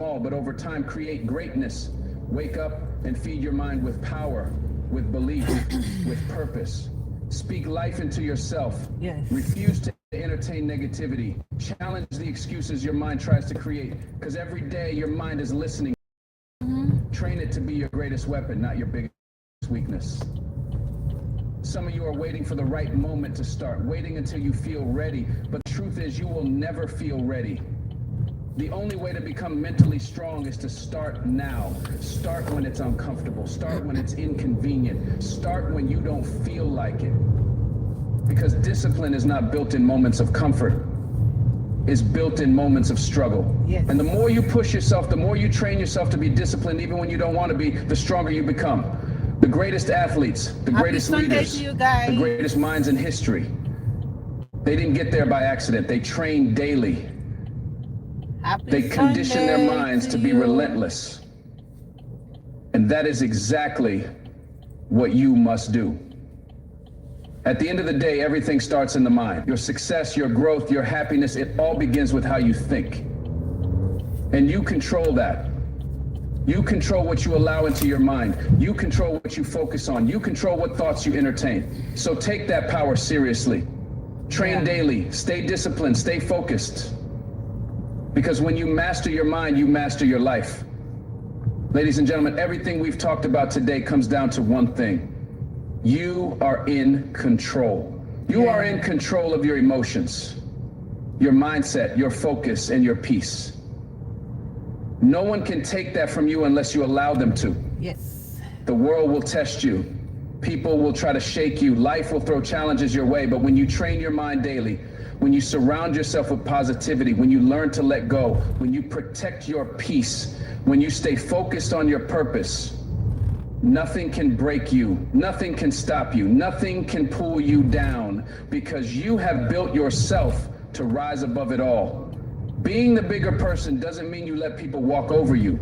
small, but over time create greatness. Wake up and feed your mind with power, with belief, with purpose. Speak life into yourself. Yes. Refuse to entertain negativity. Challenge the excuses your mind tries to create, because every day your mind is listening. Train it to be your greatest weapon, not your biggest weakness. Some of you are waiting for the right moment to start, waiting until you feel ready. But the truth is, you will never feel ready. The only way to become mentally strong is to start now. Start when it's uncomfortable. Start when it's inconvenient. Start when you don't feel like it. Because discipline is not built in moments of comfort. It's built in moments of struggle. Yes. And the more you push yourself, the more you train yourself to be disciplined, even when you don't want to be, the stronger you become. The greatest athletes, the greatest leaders, the greatest minds in history, they didn't get there by accident. They trained daily. They condition their minds to be relentless. And that is exactly what you must do. At the end of the day, everything starts in the mind. Your success, your growth, your happiness, it all begins with how you think. And you control that. You control what you allow into your mind. You control what you focus on. You control what thoughts you entertain. So take that power seriously. Train daily. Stay disciplined. Stay focused. Because when you master your mind, you master your life. Ladies and gentlemen, everything we've talked about today comes down to one thing. You are in control. You are in control of your emotions, your mindset, your focus, and your peace. No one can take that from you unless you allow them to. Yes. The world will test you. People will try to shake you. Life will throw challenges your way. But when you train your mind daily, when you surround yourself with positivity, when you learn to let go, when you protect your peace, when you stay focused on your purpose, nothing can break you. Nothing can stop you. Nothing can pull you down, because you have built yourself to rise above it all. Being the bigger person doesn't mean you let people walk over you.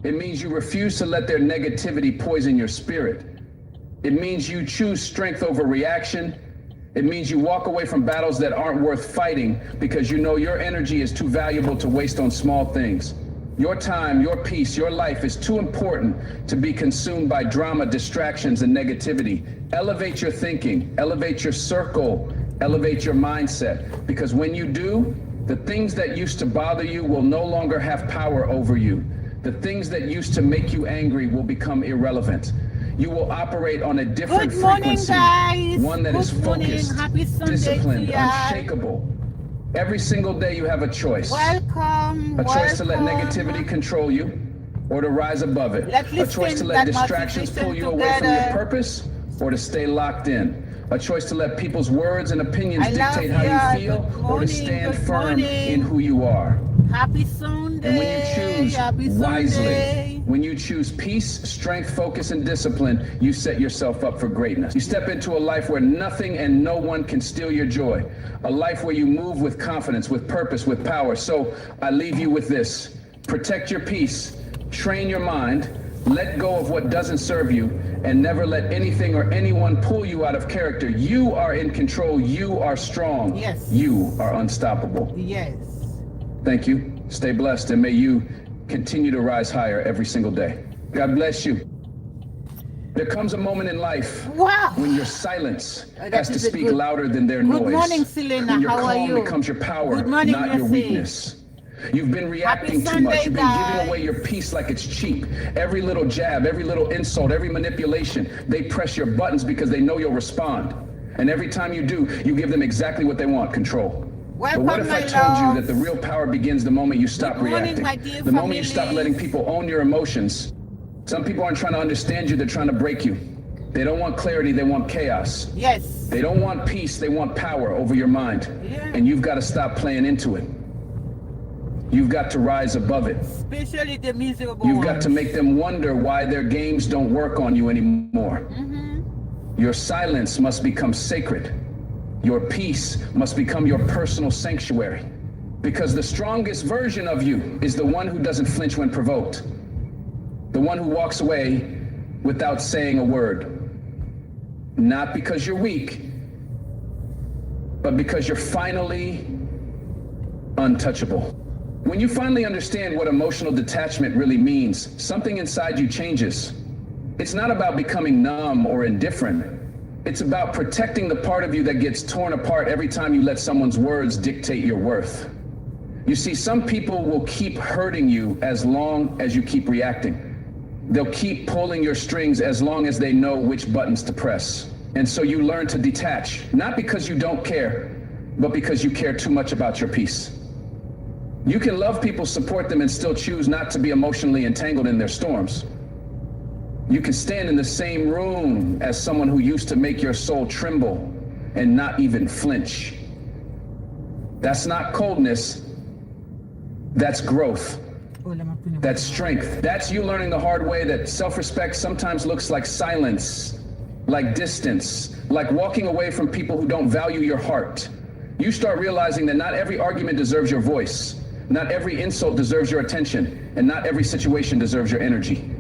It means you refuse to let their negativity poison your spirit. It means you choose strength over reaction. It means you walk away from battles that aren't worth fighting, because you know your energy is too valuable to waste on small things. Your time, your peace, your life is too important to be consumed by drama, distractions, and negativity. Elevate your thinking, elevate your circle, elevate your mindset, because when you do, the things that used to bother you will no longer have power over you. The things that used to make you angry will become irrelevant. You will operate on a different frequency, guys. one that is focused, disciplined, unshakable. Every single day you have a choice. Welcome. A choice to let negativity control you, or to rise above it. A choice to let distractions pull you away from your purpose, or to stay locked in. A choice to let people's words and opinions dictate how you feel, or to stand firm in who you are. Happy Sunday. And when you choose wisely, when you choose peace, strength, focus, and discipline, you set yourself up for greatness. You step into a life where nothing and no one can steal your joy. A life where you move with confidence, with purpose, with power. So I leave you with this. Protect your peace, train your mind, let go of what doesn't serve you, and never let anything or anyone pull you out of character. You are in control. You are strong. Yes. You are unstoppable. Yes. Thank you. Stay blessed, and may you continue to rise higher every single day. God bless you. There comes a moment in life when your silence has to speak louder than their noise. Good morning, Selena. When your How are calm you? becomes your power, Good morning, not your Mercy. weakness. You've been reacting too Sunday, much. You've been guys. giving away your peace like it's cheap. Every little jab, every little insult, every manipulation, they press your buttons because they know you'll respond. And every time you do, you give them exactly what they want, control. Welcome, but what if I told you that the real power begins the moment you stop reacting? The moment you stop letting people own your emotions. Some people aren't trying to understand you, they're trying to break you. They don't want clarity, they want chaos. Yes. They don't want peace, they want power over your mind. Yeah. And you've got to stop playing into it. You've got to rise above it. Especially the miserable You've got to make them wonder why their games don't work on you anymore. Your silence must become sacred. Your peace must become your personal sanctuary. Because the strongest version of you is the one who doesn't flinch when provoked. The one who walks away without saying a word. Not because you're weak, but because you're finally untouchable. When you finally understand what emotional detachment really means, something inside you changes. It's not about becoming numb or indifferent. It's about protecting the part of you that gets torn apart every time you let someone's words dictate your worth. You see, some people will keep hurting you as long as you keep reacting. They'll keep pulling your strings as long as they know which buttons to press. And so you learn to detach, not because you don't care, but because you care too much about your peace. You can love people, support them, and still choose not to be emotionally entangled in their storms. You can stand in the same room as someone who used to make your soul tremble and not even flinch. That's not coldness, that's growth. That's strength. That's you learning the hard way that self-respect sometimes looks like silence, like distance, like walking away from people who don't value your heart. You start realizing that not every argument deserves your voice, not every insult deserves your attention, and not every situation deserves your energy.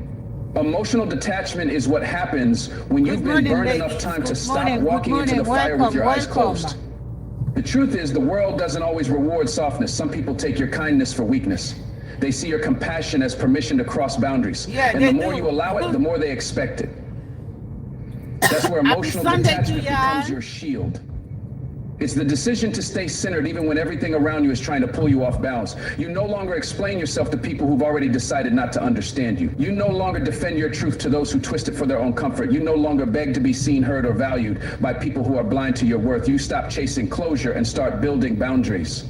Emotional detachment is what happens when you've been burned enough time to stop walking into the fire with your eyes closed. The truth is, the world doesn't always reward softness. Some people take your kindness for weakness. They see your compassion as permission to cross boundaries. And the more you allow it, the more they expect it. That's where emotional detachment becomes your shield. It's the decision to stay centered even when everything around you is trying to pull you off balance. You no longer explain yourself to people who've already decided not to understand you. You no longer defend your truth to those who twist it for their own comfort. You no longer beg to be seen, heard, or valued by people who are blind to your worth. You stop chasing closure and start building boundaries.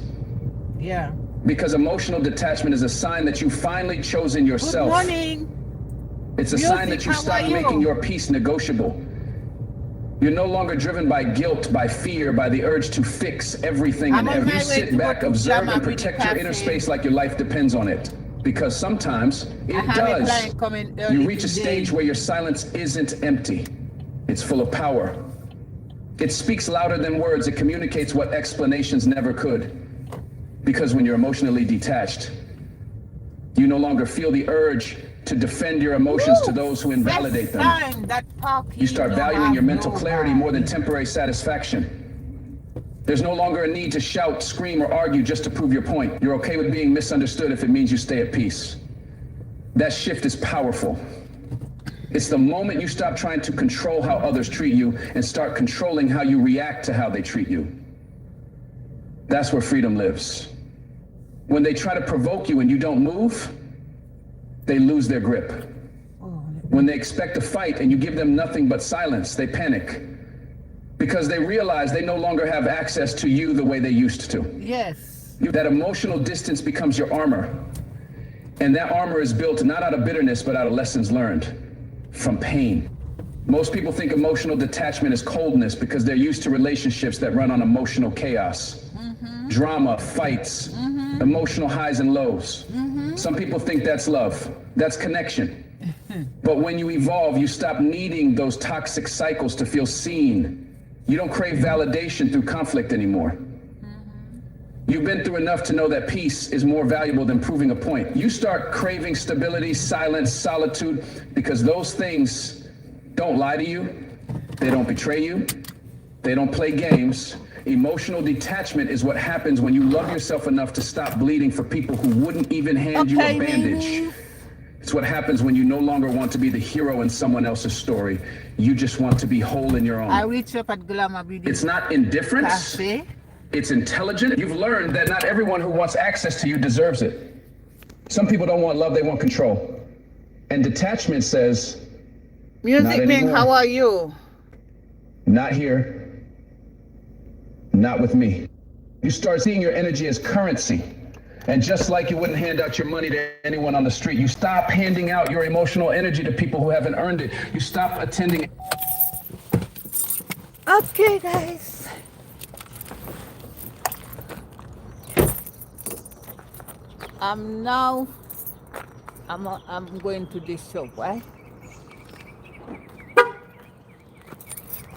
Yeah. Because emotional detachment is a sign that you've finally chosen yourself. Good morning. It's a sign that you stop making your peace negotiable. You're no longer driven by guilt, by fear, by the urge to fix everything and everything. You sit back, observe, and protect your inner space like your life depends on it. Because sometimes it does. You reach a stage where your silence isn't empty. It's full of power. It speaks louder than words. It communicates what explanations never could. Because when you're emotionally detached, you no longer feel the urge to defend your emotions to those who invalidate them. You start valuing your mental clarity more than temporary satisfaction. There's no longer a need to shout, scream, or argue just to prove your point. You're okay with being misunderstood if it means you stay at peace. That shift is powerful. It's the moment you stop trying to control how others treat you and start controlling how you react to how they treat you. That's where freedom lives. When they try to provoke you and you don't move, they lose their grip. When they expect a fight and you give them nothing but silence, they panic. Because they realize they no longer have access to you the way they used to. Yes. That emotional distance becomes your armor. And that armor is built not out of bitterness, but out of lessons learned from pain. Most people think emotional detachment is coldness because they're used to relationships that run on emotional chaos. Drama, fights, emotional highs and lows. Some people think that's love. That's connection. But when you evolve, you stop needing those toxic cycles to feel seen. You don't crave validation through conflict anymore. You've been through enough to know that peace is more valuable than proving a point. You start craving stability, silence, solitude, because those things don't lie to you. They don't betray you. They don't play games. Emotional detachment is what happens when you love yourself enough to stop bleeding for people who wouldn't even hand you a bandage. It's what happens when you no longer want to be the hero in someone else's story. You just want to be whole in your own. I reach up at Glamour Beauty. It's not indifference. It's intelligent. You've learned that not everyone who wants access to you deserves it. Some people don't want love, they want control. And detachment says, Music Man, how are you? Not here. Not with me. You start seeing your energy as currency. And just like you wouldn't hand out your money to anyone on the street, you stop handing out your emotional energy to people who haven't earned it. You stop attending. Okay, guys. I'm going to the shop, right?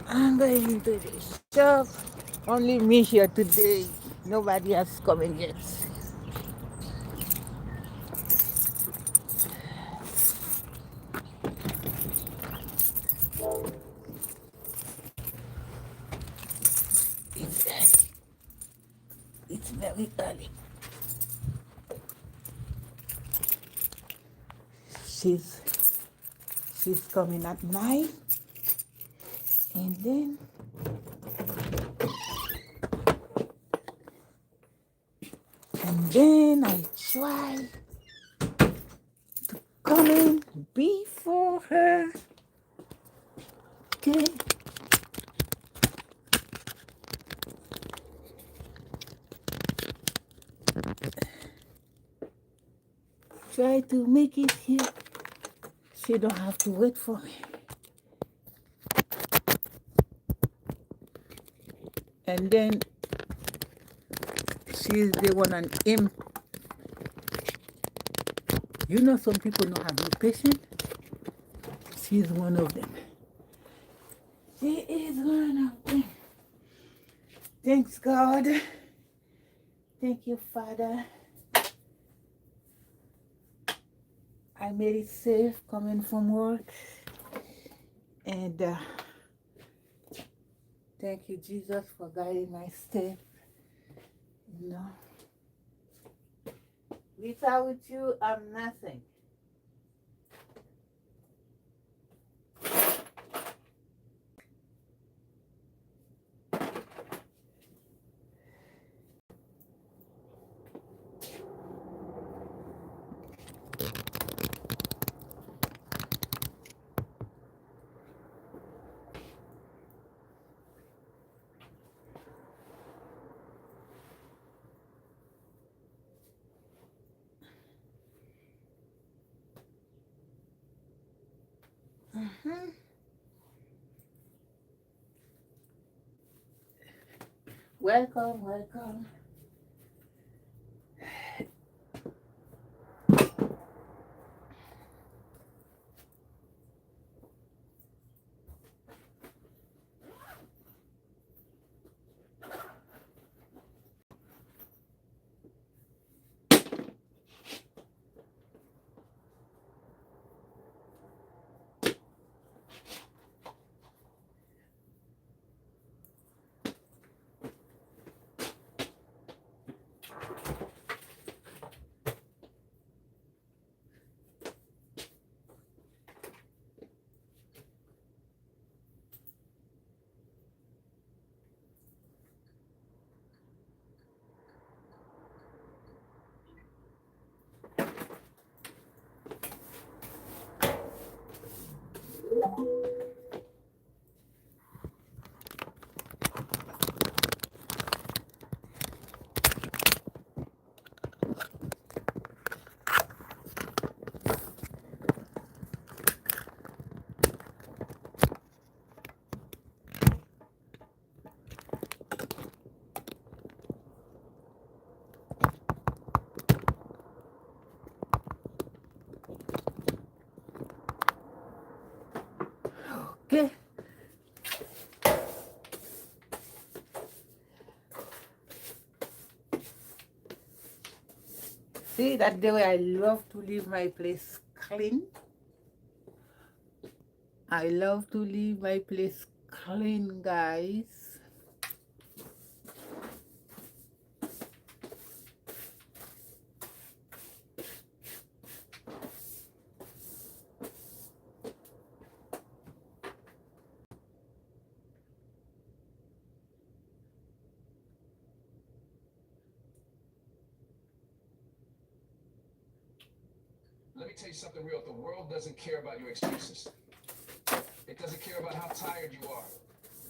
I'm going to the shop. Only me here today. Nobody has come in yet. It's very early. she's coming at night, and then I try to come in before her. Okay. Try to make it here. She don't have to wait for me. And then she's the one on him. You know, some people don't have no patience. She's one of them. She is one of them. Thanks, God. Thank you, Father. I made it safe coming from work. And thank you, Jesus, for guiding my step. You know, without you, I'm nothing. Welcome, welcome. Okay. See, that the way I love to leave my place clean. I love to leave my place clean, guys. Let me tell you something real. The world doesn't care about your excuses. It doesn't care about how tired you are,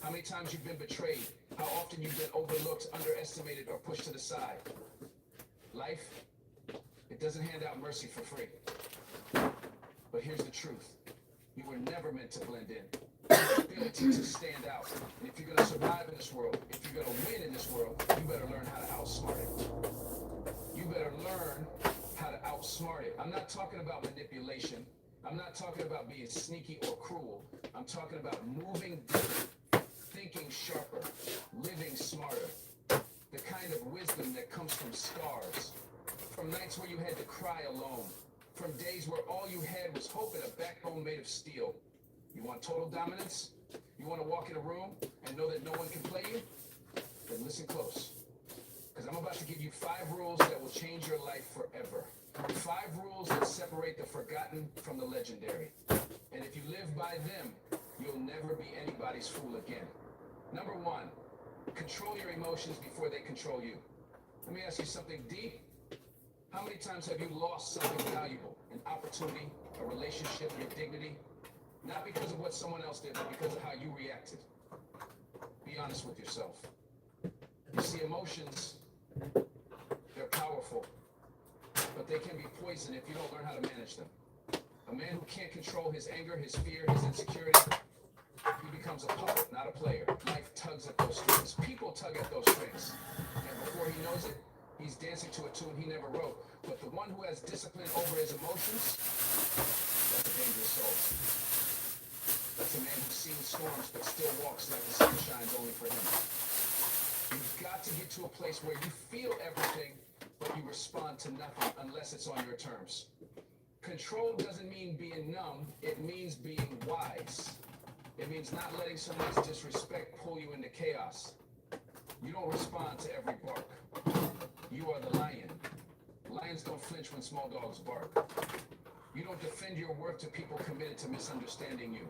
how many times you've been betrayed, how often you've been overlooked, underestimated, or pushed to the side. Life, it doesn't hand out mercy for free. But here's the truth. You were never meant to blend in. The ability to stand out. And if you're going to survive in this world, if you're going to win in this world, you better learn how to outsmart it. You better learn how to outsmart it. I'm not talking about manipulation. I'm not talking about being sneaky or cruel. I'm talking about moving different, thinking sharper, living smarter. The kind of wisdom that comes from scars, from nights where you had to cry alone, from days where all you had was hope and a backbone made of steel. You want total dominance? You want to walk in a room and know that no one can play you? Then listen close, because I'm about to give you 5 rules that will change your life forever. 5 rules that separate the forgotten from the legendary. And if you live by them, you'll never be anybody's fool again. Number 1, control your emotions before they control you. Let me ask you something deep. How many times have you lost something valuable, an opportunity, a relationship, your dignity? Not because of what someone else did, but because of how you reacted. Be honest with yourself. You see, emotions, they're powerful, but they can be poison if you don't learn how to manage them. A man who can't control his anger, his fear, his insecurity, he becomes a puppet, not a player. Life tugs at those strings. People tug at those strings. And before he knows it, he's dancing to a tune he never wrote. But the one who has discipline over his emotions, that's a dangerous soul. That's a man who's seen storms but still walks like the sun shines only for him. You've got to get to a place where you feel everything, but you respond to nothing unless it's on your terms. Control doesn't mean being numb, it means being wise. It means not letting someone's disrespect pull you into chaos. You don't respond to every bark. You are the lion. Lions don't flinch when small dogs bark. You don't defend your worth to people committed to misunderstanding you.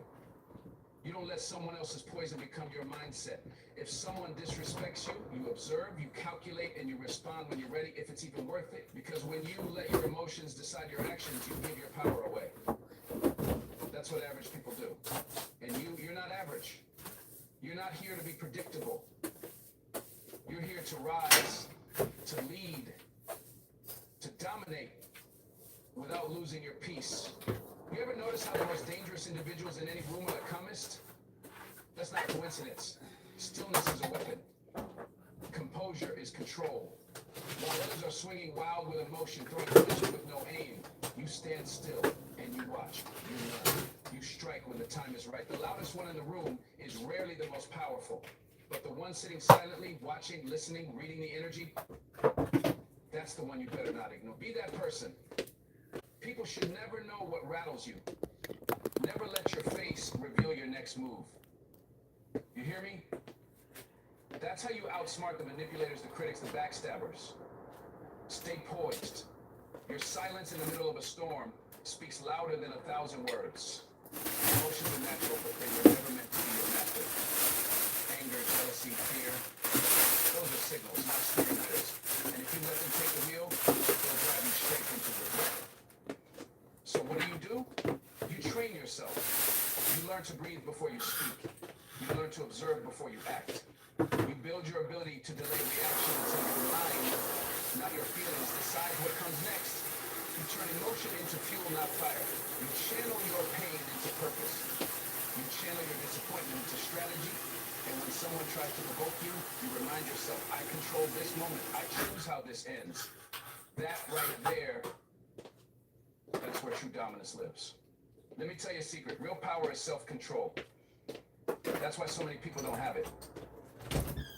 You don't let someone else's poison become your mindset. If someone disrespects you, you observe, you calculate, and you respond when you're ready, if it's even worth it. Because when you let your emotions decide your actions, you give your power away. That's what average people do. And you're not average. You're not here to be predictable. You're here to rise, to lead, to dominate without losing your peace. You ever notice how the most dangerous individuals in any room are the calmest? That's not coincidence. Stillness is a weapon. Composure is control. While others are swinging wild with emotion, throwing punches with no aim, you stand still and you watch. You learn. You strike when the time is right. The loudest one in the room is rarely the most powerful. But the one sitting silently, watching, listening, reading the energy, that's the one you better not ignore. Be that person. People should never know what rattles you. Never let your face reveal your next move. You hear me? That's how you outsmart the manipulators, the critics, the backstabbers. Stay poised. Your silence in the middle of a storm speaks louder than 1,000 words. Emotions are natural, but they were never meant to be your master. Anger, jealousy, fear, those are signals, not steering wheels. And if you let them take the wheel, they'll drive you straight into regret. So what do? You train yourself. You learn to breathe before you speak. You learn to observe before you act. You build your ability to delay reaction until your mind, not your feelings, decides what comes next. You turn emotion into fuel, not fire. You channel your pain into purpose. You channel your disappointment into strategy. And when someone tries to provoke you, you remind yourself, I control this moment. I choose how this ends. That right there, that's where true dominance lives. Let me tell you a secret. Real power is self-control. That's why so many people don't have it.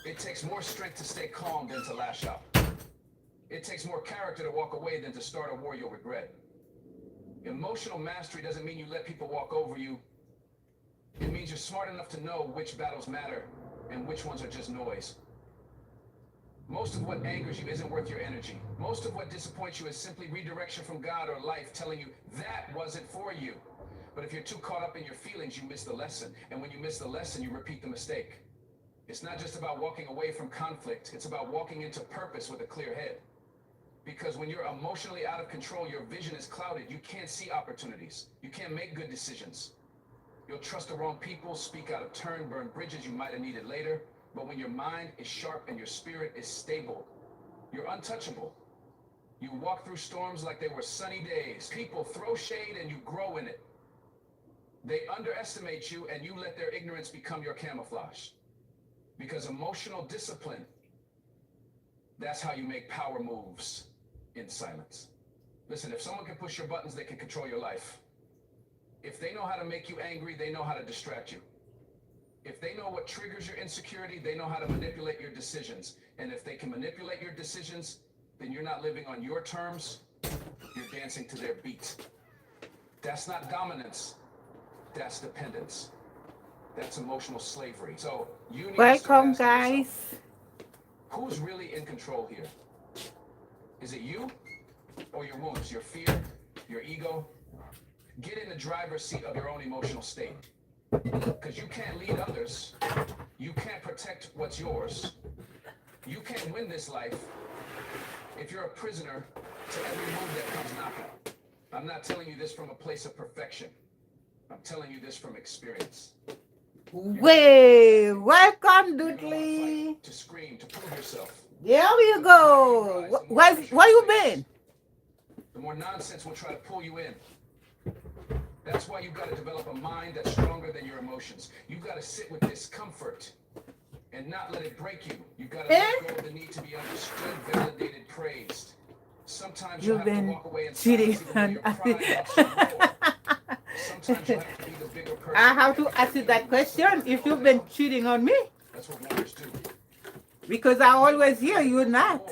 It takes more strength to stay calm than to lash out. It takes more character to walk away than to start a war you'll regret. Emotional mastery doesn't mean you let people walk over you. It means you're smart enough to know which battles matter and which ones are just noise. Most of what angers you isn't worth your energy. Most of what disappoints you is simply redirection from God or life telling you that wasn't for you. But if you're too caught up in your feelings, you miss the lesson. And when you miss the lesson, you repeat the mistake. It's not just about walking away from conflict. It's about walking into purpose with a clear head. Because when you're emotionally out of control, your vision is clouded. You can't see opportunities. You can't make good decisions. You'll trust the wrong people, speak out of turn, burn bridges you might have needed later. But when your mind is sharp and your spirit is stable, you're untouchable. You walk through storms like they were sunny days. People throw shade and you grow in it. They underestimate you and you let their ignorance become your camouflage. Because emotional discipline, that's how you make power moves in silence. Listen, if someone can push your buttons, they can control your life. If they know how to make you angry, they know how to distract you. If they know what triggers your insecurity, they know how to manipulate your decisions. And if they can manipulate your decisions, then you're not living on your terms, you're dancing to their beat. That's not dominance, that's dependence. That's emotional slavery. So you need to start asking yourself, who's really in control here? Is it you or your wounds, your fear, your ego. Get in the driver's seat of your own emotional state. Because you can't lead others. You can't protect what's yours. You can't win this life if you're a prisoner to every move that comes knocking. I'm not telling you this from a place of perfection. I'm telling you this from experience. Way, welcome, Dudley. To scream, to prove yourself. There you go. Where you been? The more nonsense will try to pull you in. That's why you've got to develop a mind that's stronger than your emotions. You've got to sit with discomfort and not let it break you. You've got to let go of the need to be understood, validated, praised. Sometimes you have to walk away and cheating. Sometimes you have to be the bigger person. I have to ask you that question. If you've been cheating on me, that's what warriors do. Because I always hear you're not.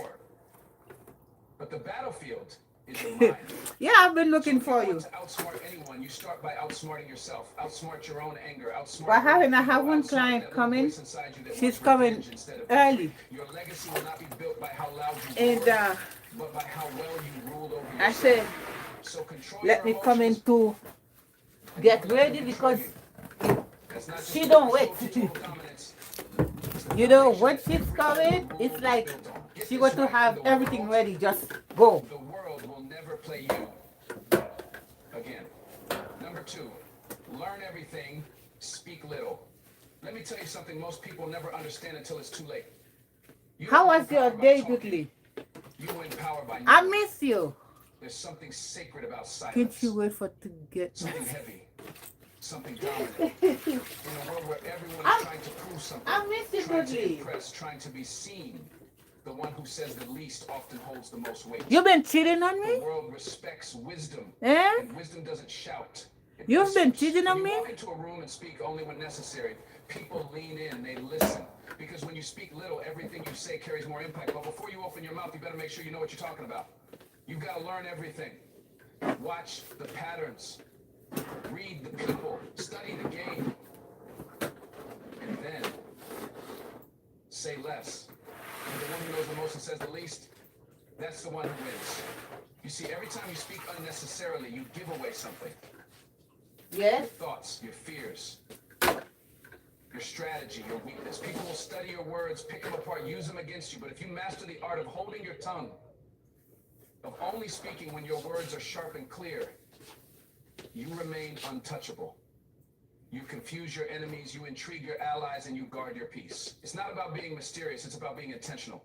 But the battlefield is your mind. Yeah, I've been looking for you. To outsmart anyone, you start by outsmarting yourself. Outsmart your own anger. Outsmart. Well, I have one client coming. She's coming early. Your legacy will not be built by how loud you And but by how well you ruled over yourself. I said, let me come in to get ready because she don't wait. You know, when she's coming, it's like she wants to have everything ready. Just go. The world will never play you again. Number 2, learn everything, speak little. Let me tell you something most people never understand until it's too late. How was your day, Dudley? You win power by I miss you. There's something sacred about silence. Can't you wait for to get something heavy, something dominant. In a world where everyone is trying to prove something, I miss you, trying to Dudley. impress, trying to be seen, the one who says the least often holds the most weight. You've been cheating on me? The world respects wisdom, Eh? and wisdom doesn't shout. You've been cheating on me? When you walk into a room and speak only when necessary, people lean in, they listen. Because when you speak little, everything you say carries more impact. But before you open your mouth, you better make sure you know what you're talking about. You've got to learn everything. Watch the patterns. Read the people. Study the game. And then say less. And the one who knows the most and says the least, that's the one who wins. You see, every time you speak unnecessarily, you give away something. Yes. Your thoughts, your fears, your strategy, your weakness. People will study your words, pick them apart, use them against you. But if you master the art of holding your tongue, of only speaking when your words are sharp and clear, you remain untouchable. You confuse your enemies, you intrigue your allies, and you guard your peace. It's not about being mysterious, it's about being intentional.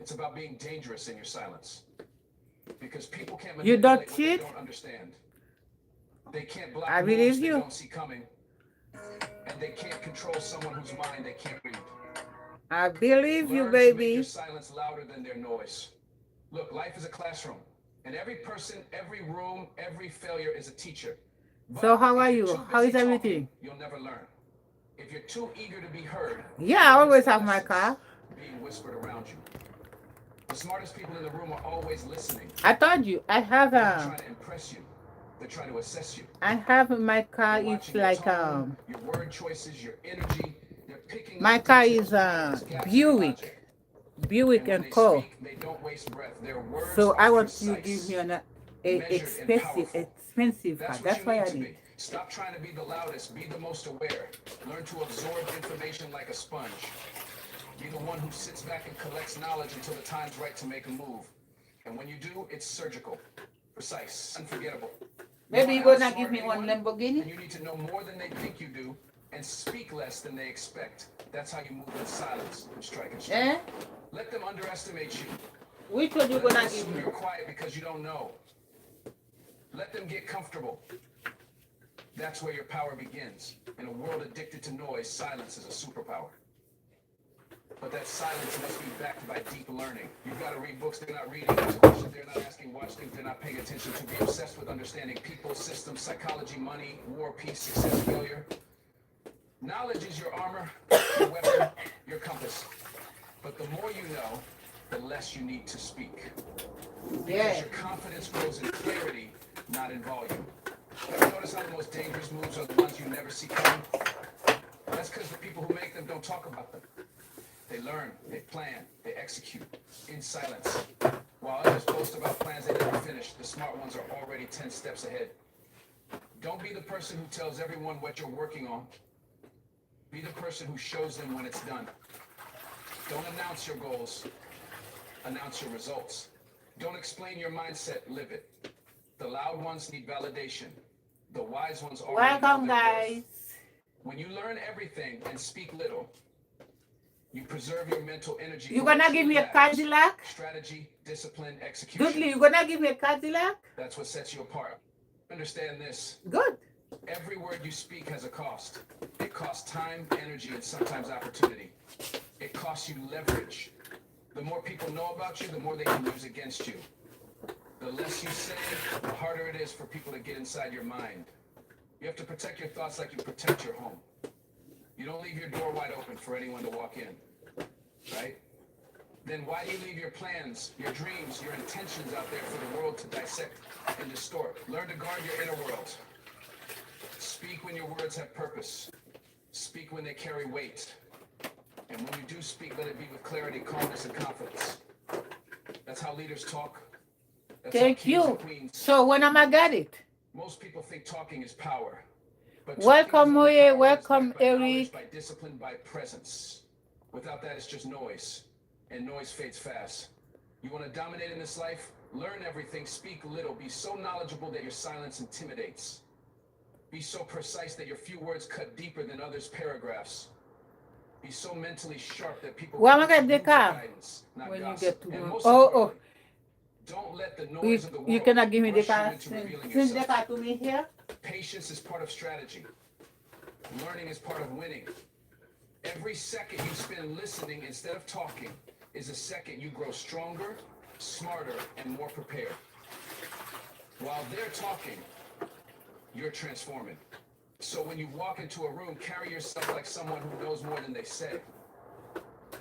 It's about being dangerous in your silence. Because people can't manipulate what they don't understand. They can't block moves they don't see coming. And they can't control someone whose mind they can't read. I believe you, Learn to baby. make your silence louder than their noise. Look, life is a classroom. And every person, every room, every failure is a teacher. But so how are you? How is everything? Talking, you'll never learn. If you're too eager to be heard, yeah, I always have my car being whispered around you. The smartest people in the room are always listening. I told you, I have They're trying to impress you. They're trying to assess you. I have my car. It's like your word choices, your energy. They're picking my car is Buick and Co. They don't waste breath. Their words so I want precise, you to give me an expensive car. That's why I need. Stop trying to be the loudest. Be the most aware. Learn to absorb information like a sponge. Be the one who sits back and collects knowledge until the time's right to make a move. And when you do, it's surgical, precise, unforgettable. Maybe you're gonna give me one Lamborghini? And you need to know more than they think you do and speak less than they expect. That's how you move in silence and strike and strike. Eh? Let them underestimate you. Which one you gonna give me? You're quiet because you don't know. Let them get comfortable. That's where your power begins. In a world addicted to noise, silence is a superpower. But that silence must be backed by deep learning. You've got to read books they're not reading, ask questions they're not asking, watch things they're not paying attention to, be obsessed with understanding people, systems, psychology, money, war, peace, success, failure. Knowledge is your armor, your weapon, your compass. But the more you know, the less you need to speak. Because your confidence grows in clarity, not in volume. Ever notice how the most dangerous moves are the ones you never see coming? That's because the people who make them don't talk about them. They learn, they plan, they execute in silence. While others boast about plans they never finish, the smart ones are already 10 steps ahead. Don't be the person who tells everyone what you're working on. Be the person who shows them when it's done. Don't announce your goals. Announce your results. Don't explain your mindset, live it. The loud ones need validation. The wise ones already Welcome, know their guys. worth. When you learn everything and speak little, you preserve your mental energy. You gonna give me a Cadillac? Strategy, discipline, execution. Dudley, you gonna give me a Cadillac? That's what sets you apart. Understand this. Good. Every word you speak has a cost. It costs time, energy, and sometimes opportunity. It costs you leverage. The more people know about you, the more they can use against you. The less you say, the harder it is for people to get inside your mind. You have to protect your thoughts like you protect your home. You don't leave your door wide open for anyone to walk in, right? Then why do you leave your plans, your dreams, your intentions out there for the world to dissect and distort? Learn to guard your inner world. Speak when your words have purpose. Speak when they carry weight. And when you do speak, let it be with clarity, calmness, and confidence. That's how leaders talk. That's Thank you. So when am I get it? Most people think talking is power. But welcome, Moye. Welcome, by Eric. By discipline, by presence. Without that, it's just noise. And noise fades fast. You want to dominate in this life? Learn everything, speak little, be so knowledgeable that your silence intimidates. Be so precise that your few words cut deeper than others' paragraphs. Be so mentally sharp that people when you get to don't let the noise of the world you cannot give me the rush you car. into revealing Send the yourself. car to me here. Patience is part of strategy. Learning is part of winning. Every second you spend listening instead of talking is a second you grow stronger, smarter, and more prepared. While they're talking, you're transforming. So when you walk into a room, carry yourself like someone who knows more than they say.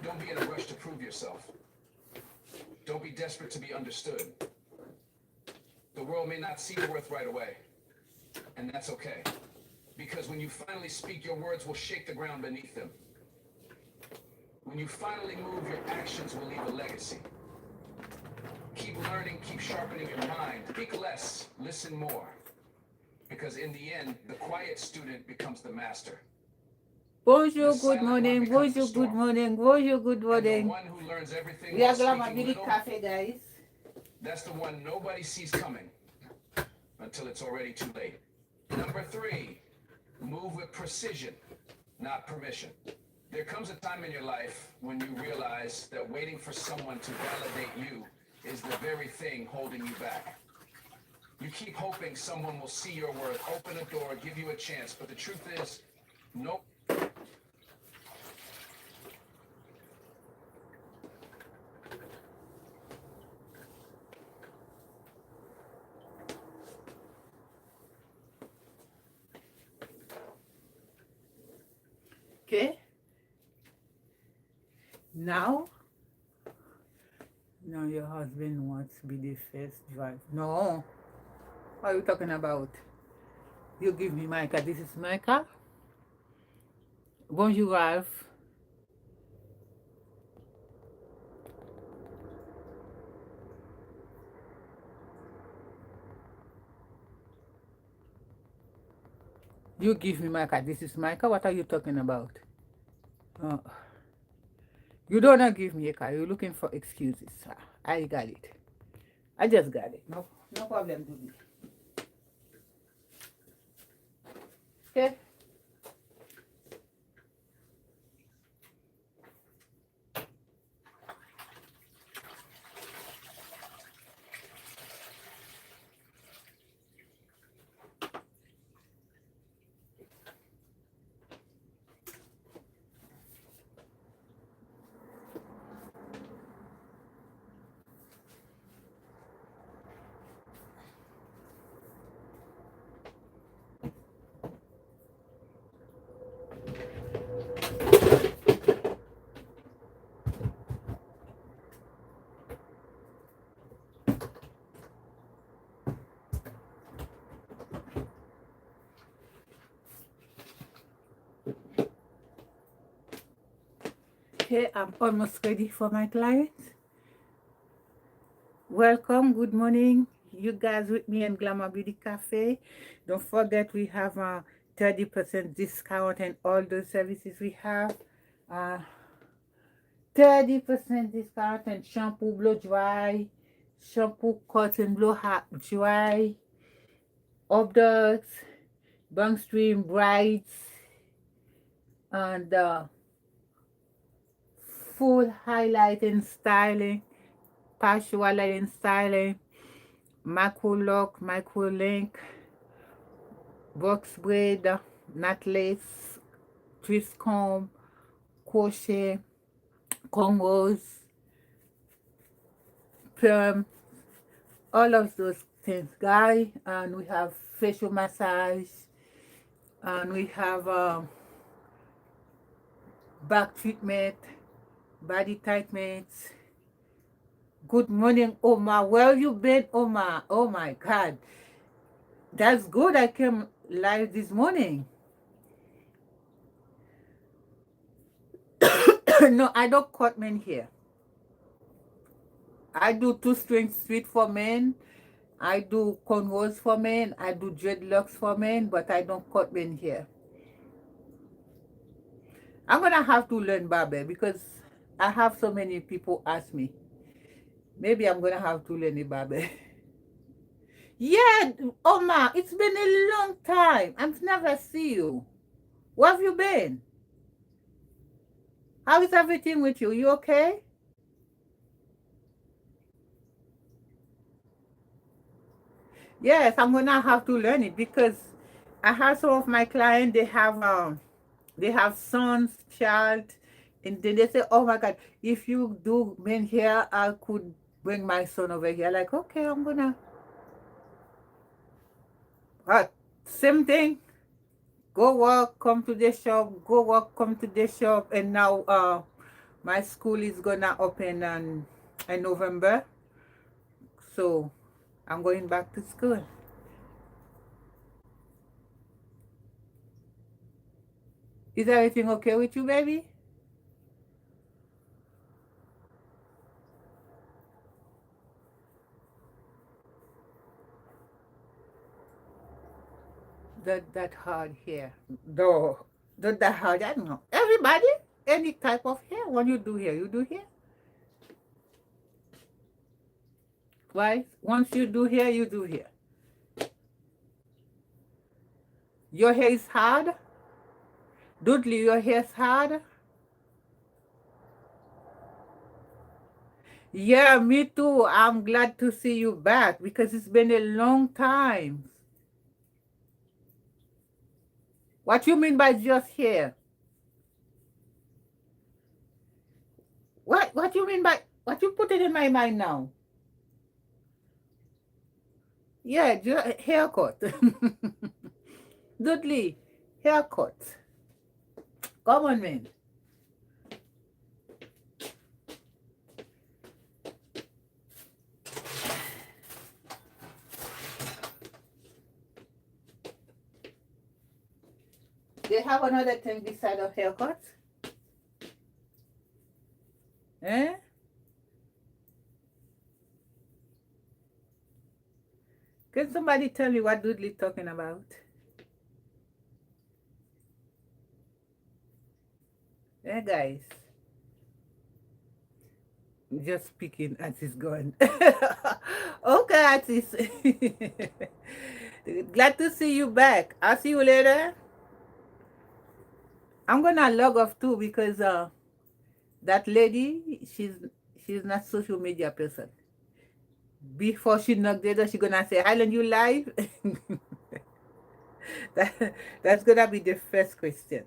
Don't be in a rush to prove yourself. Don't be desperate to be understood. The world may not see your worth right away, and that's okay. Because when you finally speak, your words will shake the ground beneath them. When you finally move, your actions will leave a legacy. Keep learning, keep sharpening your mind. Speak less, listen more. Because in the end, the quiet student becomes the master. Bonjour, good morning. Bonjour, good morning. Bonjour, good morning. The one who learns everything We are while going speaking to little, cafe, guys. that's the one nobody sees coming until it's already too late. Number 3, move with precision, not permission. There comes a time in your life when you realize that waiting for someone to validate you is the very thing holding you back. You keep hoping someone will see your worth, open a door, give you a chance, but the truth is, no. Okay. Now your husband wants to be the first drive. No. What are you talking about? You give me my car. This is my car. Bonjour, Ralph. You give me my car. This is my car. What are you talking about? You don't want to give me a car. You're looking for excuses. I got it. I just got it. No problem to me. Okay. Okay, I'm almost ready for my client. Welcome, good morning. You guys with me in Glamour Beauty Cafe. Don't forget we have a 30% discount and all those services we have. 30% discount and shampoo blow dry, shampoo cotton blow hot dry, Obducts, Bangstream Brights, and full highlight and styling, partial highlight and styling, macro lock, micro link, box braid, knotless, twist comb, crochet, cornrows, perm, all of those things, guys. And we have facial massage, and we have back treatment, body treatments. Good morning, Omar. Where have you been, Omar? Oh my God. That's good. I came live this morning. No, I don't cut men here. I do 2-string sweet for men. I do cornrows for men. I do dreadlocks for men, but I don't cut men here. I'm going to have to learn barber because I have so many people ask me. Maybe I'm going to have to learn a barber. Yeah, Omar, it's been a long time. I've never seen you. Where have you been? How is everything with you? You okay? Yes, I'm gonna have to learn it because I have some of my clients, they have sons, child, and then they say, oh my God, if you do men here, I could bring my son over here. Like, okay, I'm gonna same thing. Go work, come to the shop, go work, come to the shop, and now my school is gonna open in November. So I'm going back to school. Is everything okay with you, baby? That hard hair. No, not that hard. I don't know. Everybody, any type of hair. When you do hair, you do hair. Right? Once you do hair, you do hair. Your hair is hard. Dudley, your hair is hard. Yeah, me too. I'm glad to see you back because it's been a long time. What you mean by just hair? What you mean by what you put it in my mind now? Yeah, just haircut. Dudley, haircut. Come on, man. They have another thing beside of haircut? Eh? Can somebody tell me what Dudley talking about? Yeah, guys. Just speaking as he's gone. Okay, artist. Glad to see you back. I'll see you later. I'm gonna log off too because that lady, she's not social media person. Before she knocked the door, she's gonna say, Highland, you live? That's gonna be the first question.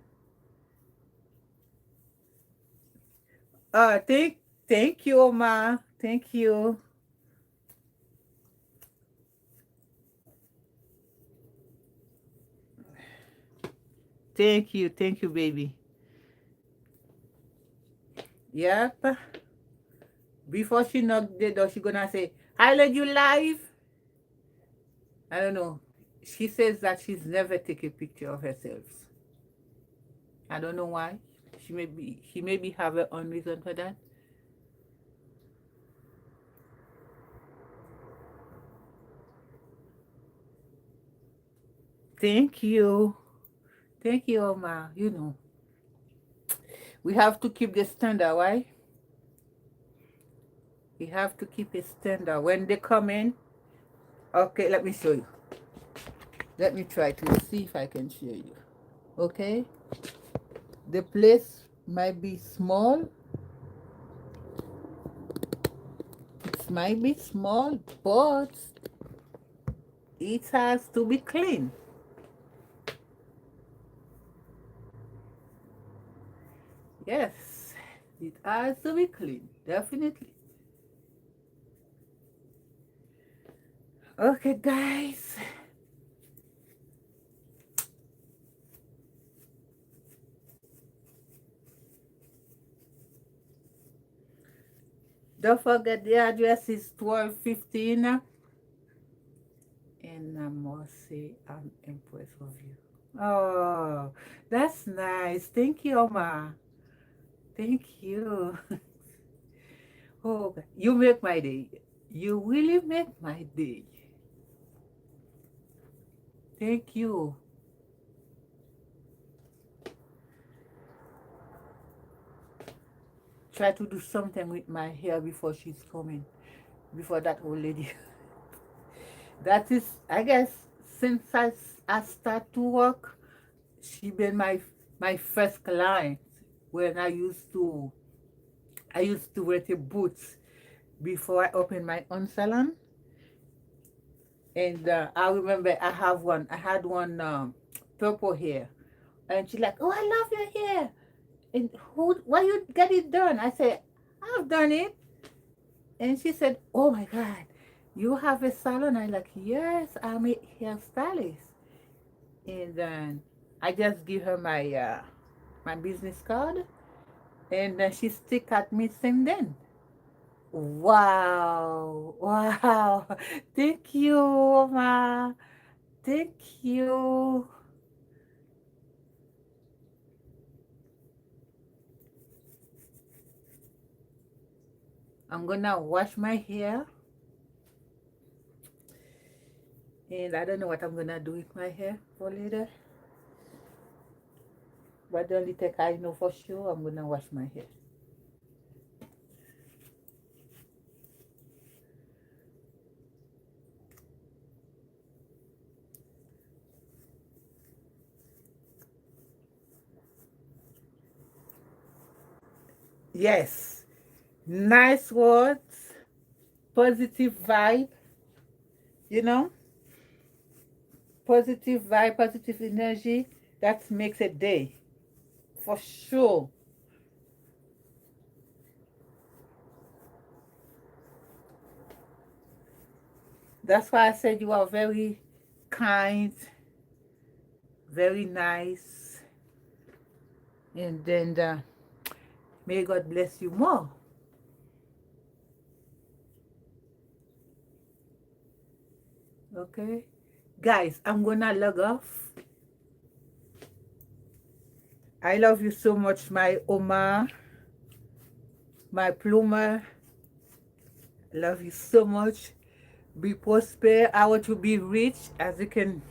Thank you, Oma. Thank you. Thank you, baby. Yep. Before she knocked the door, she gonna say, Highland, you live? I don't know. She says that she's never taken a picture of herself. I don't know why. She maybe have her own reason for that. Thank you. Thank you, Oma. You know, we have to keep the standard, right? We have to keep a standard. When they come in, okay, let me show you. Let me try to see if I can show you. Okay? The place might be small. It might be small, but it has to be clean. Yes, it has to be clean, definitely. Okay, guys. Don't forget the address is 1215. And I must say I'm impressed with you. Oh, that's nice. Thank you, Oma. Thank you. Oh, you make my day. You really make my day. Thank you. Try to do something with my hair before she's coming. Before that old lady. That is, I guess, since I start to work, she been my first client when I used to wear the boots before I opened my own salon. And I remember I had one purple hair. And she's like, oh, I love your hair. And why you get it done? I said, I've done it. And she said, oh my God, you have a salon? I'm like, yes, I'm a hairstylist. And then I just give her my business card. And then she stick at me same then. Wow, wow. Thank you, Ma. Thank you. I'm gonna wash my hair. And I don't know what I'm gonna do with my hair for later. But the only thing I know for sure, I'm gonna wash my hair. Yes, nice words, positive vibe, you know, positive vibe, positive energy. That makes a day for sure. That's why I said you are very kind, very nice, and then may God bless you more. Okay, guys, I'm gonna log off. I love you so much, my Oma, my Plumber. Love you so much. Be prosper. I want to be rich, as you can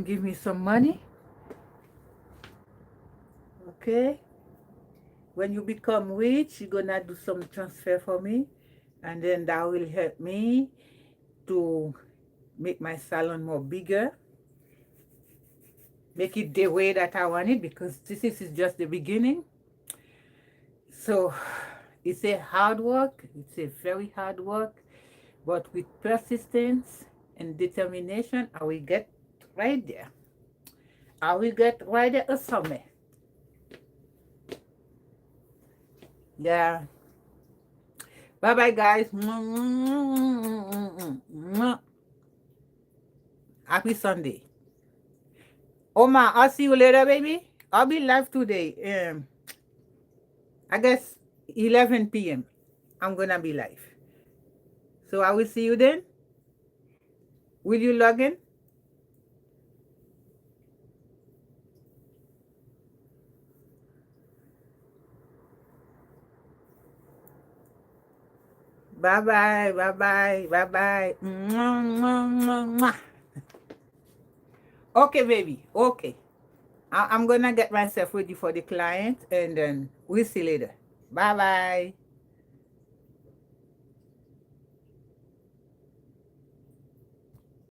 give me some money. Okay. When you become rich, you're gonna do some transfer for me, and then that will help me to make my salon more bigger, make it the way that I want it, because this is just the beginning. So it's a hard work. It's a very hard work, but with persistence and determination, I will get right there. I will get right there a summer. Yeah. Bye bye, guys. Happy Sunday. Oma, I'll see you later, baby. I'll be live today. I guess 11 p.m. I'm gonna be live. So I will see you then. Will you log in? Bye bye. Bye bye. Bye bye. Okay, baby. Okay. I'm gonna get myself ready for the client, and then we'll see later. Bye bye.